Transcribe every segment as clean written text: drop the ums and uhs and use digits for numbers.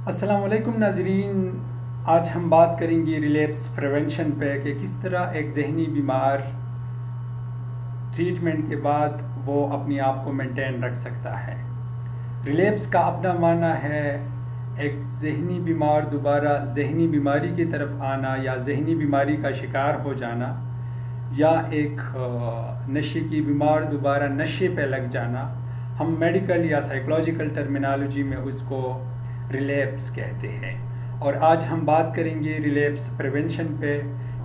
السلام علیکم ناظرین، آج ہم بات کریں گے ریلیپس پریونشن پہ کہ کس طرح ایک ذہنی بیمار ٹریٹمنٹ کے بعد وہ اپنے آپ کو مینٹین رکھ سکتا ہے۔ ریلیپس کا اپنا معنی ہے ایک ذہنی بیمار دوبارہ ذہنی بیماری کی طرف آنا یا ذہنی بیماری کا شکار ہو جانا، یا ایک نشے کی بیمار دوبارہ نشے پہ لگ جانا۔ ہم میڈیکل یا سائیکولوجیکل ٹرمینالوجی میں اس کو ریلیپس کہتے ہیں، اور آج ہم بات کریں گے ریلیپس پریونشن پہ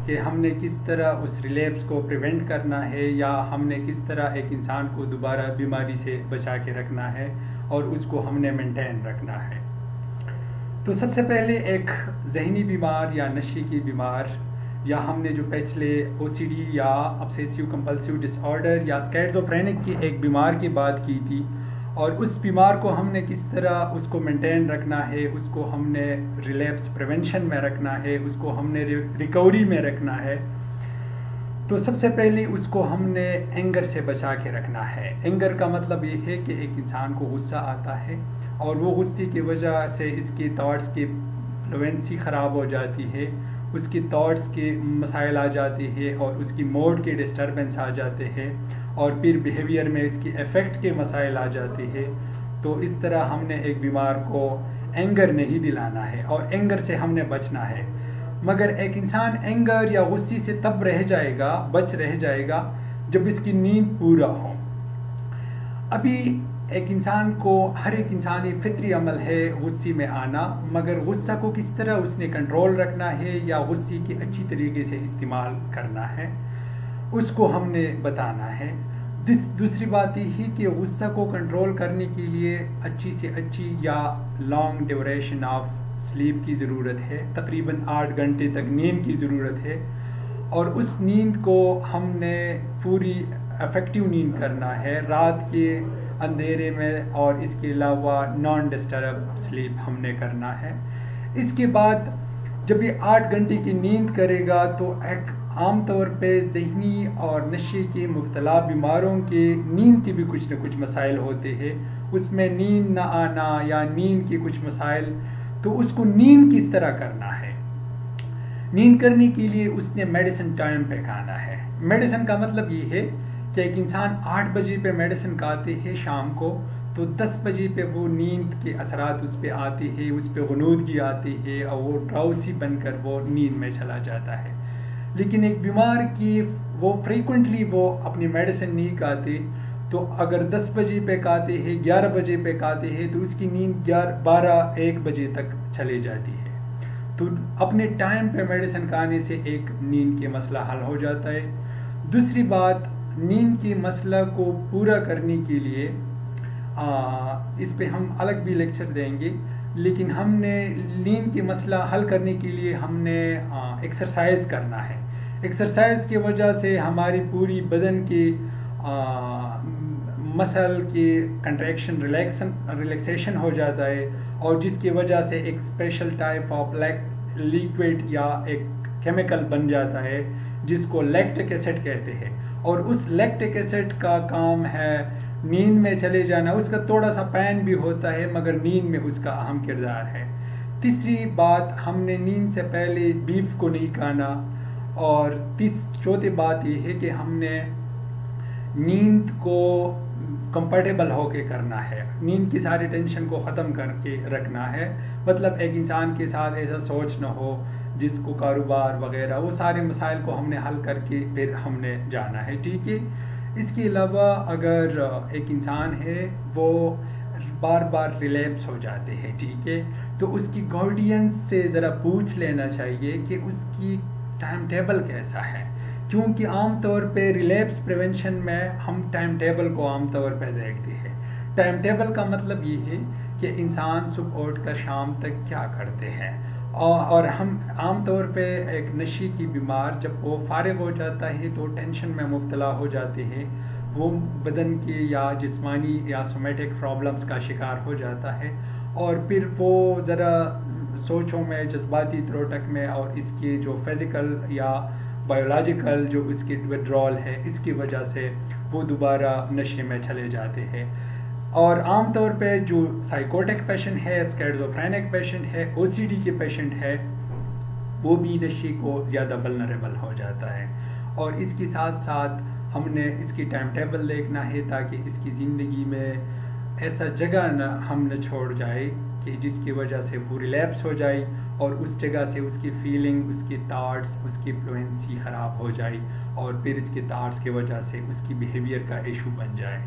کہ ہم نے کس طرح اس ریلیپس کو پریونٹ کرنا ہے، یا ہم نے کس طرح ایک انسان کو دوبارہ بیماری سے بچا کے رکھنا ہے اور اس کو ہم نے مینٹین رکھنا ہے۔ تو سب سے پہلے ایک ذہنی بیمار یا نشے کی بیمار، یا ہم نے جو پچھلے او سی ڈی یا obsessive compulsive disorder یا اسکیزوفرینک کی ایک بیمار کی بات کی تھی، اور اس بیمار کو ہم نے کس طرح اس کو مینٹین رکھنا ہے، اس کو ہم نے ریلیپس پریونشن میں رکھنا ہے، اس کو ہم نے ریکوری میں رکھنا ہے۔ تو سب سے پہلے اس کو ہم نے اینگر سے بچا کے رکھنا ہے۔ اینگر کا مطلب یہ ہے کہ ایک انسان کو غصہ آتا ہے اور وہ غصے کی وجہ سے اس کے تھاٹس کی فلوئنسی خراب ہو جاتی ہے، اس کی تھاٹس کے مسائل آ جاتے ہیں اور اس کی موڈ کے ڈسٹربنس آ جاتے ہیں، اور پھر بیہیویئر میں اس کی افیکٹ کے مسائل آ جاتے ہیں۔ تو اس طرح ہم نے ایک بیمار کو اینگر نہیں دلانا ہے اور اینگر سے ہم نے بچنا ہے۔ مگر ایک انسان اینگر یا غصے سے تب رہ جائے گا جب اس کی نیند پورا ہو۔ ابھی ایک انسان کو ہر ایک انسانی فطری عمل ہے غصے میں آنا، مگر غصہ کو کس طرح اس نے کنٹرول رکھنا ہے یا غصے کی اچھی طریقے سے استعمال کرنا ہے، اس کو ہم نے بتانا ہے۔ دوسری بات یہ ہے کہ غصہ کو کنٹرول کرنے کے لیے اچھی سے اچھی یا لانگ ڈیوریشن آف سلیپ کی ضرورت ہے، تقریباً 8 گھنٹے تک نیند کی ضرورت ہے، اور اس نیند کو ہم نے پوری افیکٹو نیند کرنا ہے رات کے اندھیرے میں، اور اس کے علاوہ نان ڈسٹرب سلیپ ہم نے کرنا ہے۔ اس کے بعد جب یہ 8 گھنٹے کی نیند کرے گا تو ایک عام طور پہ ذہنی اور نشے کے مبتلا بیماروں کے نیند کے بھی کچھ نہ کچھ مسائل ہوتے ہیں، اس میں نیند نہ آنا یا نیند کے کچھ مسائل۔ تو اس کو نیند کس طرح کرنا ہے؟ نیند کرنے کے لیے اس نے میڈیسن ٹائم پہ کھانا ہے۔ میڈیسن کا مطلب یہ ہے کہ ایک انسان 8 بجے پہ میڈیسن کھاتے ہیں شام کو، تو 10 بجے پہ وہ نیند کے اثرات اس پہ آتے ہیں، اس پہ غنودگی آتی ہے اور وہ ڈراؤسی بن کر وہ نیند میں چلا جاتا ہے۔ لیکن ایک بیمار کی وہ فریکوینٹلی وہ اپنی میڈیسن نہیں کھاتے، تو اگر 10 بجے پہ کھاتے ہیں، 11 بجے پہ کھاتے ہیں، تو اس کی نیند 12-1 بجے تک چلے جاتی ہے۔ تو اپنے ٹائم پہ میڈیسن کھانے سے ایک نیند کے مسئلہ حل ہو جاتا ہے۔ دوسری بات، نیند کے مسئلہ کو پورا کرنے کے لیے اس پہ ہم الگ بھی لیکچر دیں گے، لیکن ہم نے نیند کے مسئلہ حل کرنے کے لیے ہم نے ایکسرسائز کرنا ہے۔ ایکسرسائز کی وجہ سے ہماری پوری بدن کی مسل کی کنٹریکشن ریلیکسیشن ہو جاتا ہے، اور جس کی وجہ سے ایک اسپیشل ٹائپ آف لیکوڈ یا ایک کیمیکل بن جاتا ہے جس کو لیکٹک ایسڈ کہتے ہیں، اور اس لیکٹک ایسڈ کا کام ہے نیند میں چلے جانا۔ اس کا تھوڑا سا پین بھی ہوتا ہے مگر نیند میں اس کا اہم کردار ہے۔ تیسری بات، ہم نے نیند سے پہلے بیف کو نہیں کھانا، اور چوتھی بات یہ ہے کہ ہم نے نیند کو کمفرٹیبل ہو کے کرنا ہے، نیند کی ساری ٹینشن کو ختم کر کے رکھنا ہے۔ مطلب ایک انسان کے ساتھ ایسا سوچ نہ ہو جس کو کاروبار وغیرہ، وہ سارے مسائل کو ہم نے حل کر کے پھر ہم نے جانا ہے، ٹھیک ہے۔ اس کے علاوہ اگر ایک انسان ہے وہ بار بار ریلیپس ہو جاتے ہیں، ٹھیک ہے، تو اس کی گارڈینس سے ذرا پوچھ لینا چاہیے کہ اس کی ٹائم ٹیبل کیسا ہے، کیونکہ عام طور پہ ریلیپس پریونشن میں ہم ٹائم ٹیبل کو عام طور پہ دیکھتے ہیں۔ ٹائم ٹیبل کا مطلب یہ ہے کہ انسان صبح اٹھ کر شام تک کیا کرتے ہیں، اور ہم عام طور پہ ایک نشے کی بیمار جب وہ فارغ ہو جاتا ہے تو ٹینشن میں مبتلا ہو جاتے ہیں، وہ بدن کے یا جسمانی یا سومیٹک پرابلمس کا شکار ہو جاتا ہے، اور پھر وہ ذرا سوچوں میں، جذباتی تروٹک میں، اور اس کی جو فزیکل یا بایولوجیکل جو اس کی وڈرال ہے، اس کی وجہ سے وہ دوبارہ نشے میں چلے جاتے ہیں۔ اور عام طور پہ جو سائیکوٹک پیشنٹ ہے، اسکیزوفرینک پیشنٹ ہے، او سی ڈی کے پیشنٹ ہے، وہ بھی نشے کو زیادہ ولنریبل ہو جاتا ہے. اور اس کے ساتھ ساتھ ہم نے اس کی ٹائم ٹیبل دیکھنا ہے تاکہ اس کی زندگی میں ایسا جگہ ہم نہ چھوڑ جائے کہ جس کی وجہ سے وہ ریلیپس ہو جائے اور اس جگہ سے اس کی فیلنگ، اس کی تھاٹس، اس کی فلوئنسی خراب ہو جائے اور پھر اس کے تھاٹس کی وجہ سے اس کی بیہیویئر کا ایشو بن جائے.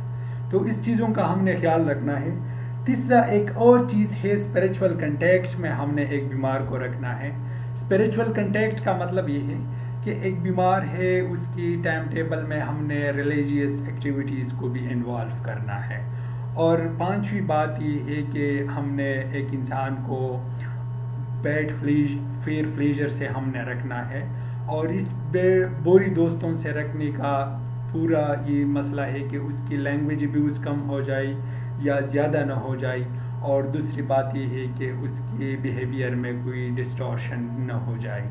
تو اس چیزوں کا ہم نے خیال رکھنا ہے. تیسرا ایک اور چیز ہے، اسپریچول کنٹیکٹ میں ہم نے ایک بیمار کو رکھنا ہے. اسپریچول کنٹیکٹ کا مطلب یہ ہے کہ ایک بیمار ہے، اس کی ٹائم ٹیبل میں ہم نے ریلیجیس ایکٹیویٹیز کو بھی انوالو کرنا ہے. اور پانچویں بات یہ ہے کہ ہم نے ایک انسان کو بیڈ فیئر پلیجر سے ہم نے رکھنا ہے، اور اس بری دوستوں سے رکھنے کا پورا یہ مسئلہ ہے کہ اس کی لینگویج ابیوز کم ہو جائے یا زیادہ نہ ہو جائے. اور دوسری بات یہ ہے کہ اس کے بیہیویئر میں کوئی ڈسٹورشن نہ ہو جائے.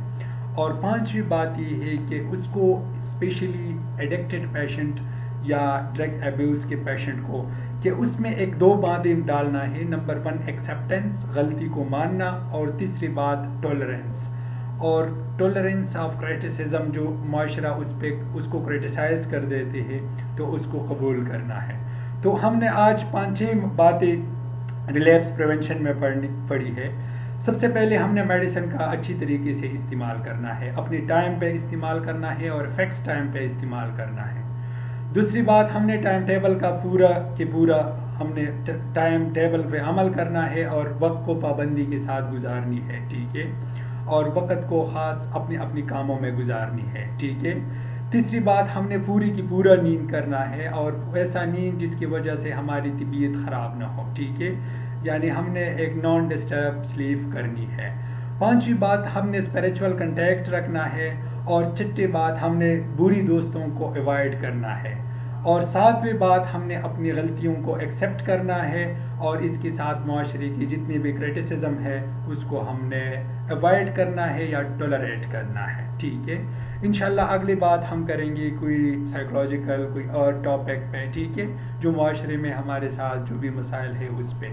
اور پانچویں بات یہ ہے کہ اس کو اسپیشلی ایڈکٹڈ پیشنٹ یا ڈرگ ایبیوز کے پیشنٹ کو کہ اس میں ایک دو باتیں ڈالنا ہے. نمبر 1 ایکسیپٹنس، غلطی کو ماننا، اور تیسری بات ٹولرنس. اور ٹولرنس آف کرٹیسزم، جو معاشرہ اس کو کرٹیسائز کر دیتے ہیں تو اس کو قبول کرنا ہے. تو ہم نے آج 5-6 باتیں ریلیپس پریونشن میں پڑھی ہے. سب سے پہلے ہم نے میڈیسن کا اچھی طریقے سے استعمال کرنا ہے، اپنی ٹائم پہ استعمال کرنا ہے اور فکس ٹائم پہ استعمال کرنا ہے. دوسری بات، ہم نے ٹائم ٹیبل کا پورا ہم نے ٹائم ٹیبل پہ عمل کرنا ہے اور وقت کو پابندی کے ساتھ گزارنی ہے، ٹھیک ہے، اور وقت کو خاص اپنی کاموں میں گزارنی ہے، ٹھیک ہے. تیسری بات، ہم نے پورا نیند کرنا ہے، اور ایسا نیند جس کی وجہ سے ہماری طبیعت خراب نہ ہو، ٹھیک ہے، یعنی ہم نے ایک نان ڈسٹرب سلیپ کرنی ہے. پانچویں بات، ہم نے اسپریچول کنٹیکٹ رکھنا ہے. اور چھٹی بات، ہم نے بری دوستوں کو ایوائڈ کرنا ہے. اور ساتویں بات، ہم نے اپنی غلطیوں کو ایکسیپٹ کرنا ہے اور اس کے ساتھ معاشرے کی جتنی بھی کرٹیسزم ہے اس کو ہم نے ایوائڈ کرنا ہے یا ٹولریٹ کرنا ہے، ٹھیک ہے. انشاءاللہ اگلی بات ہم کریں گے کوئی سائیکولوجیکل کوئی اور ٹاپک پہ، ٹھیک ہے، جو معاشرے میں ہمارے ساتھ جو بھی مسائل ہے اس پہ.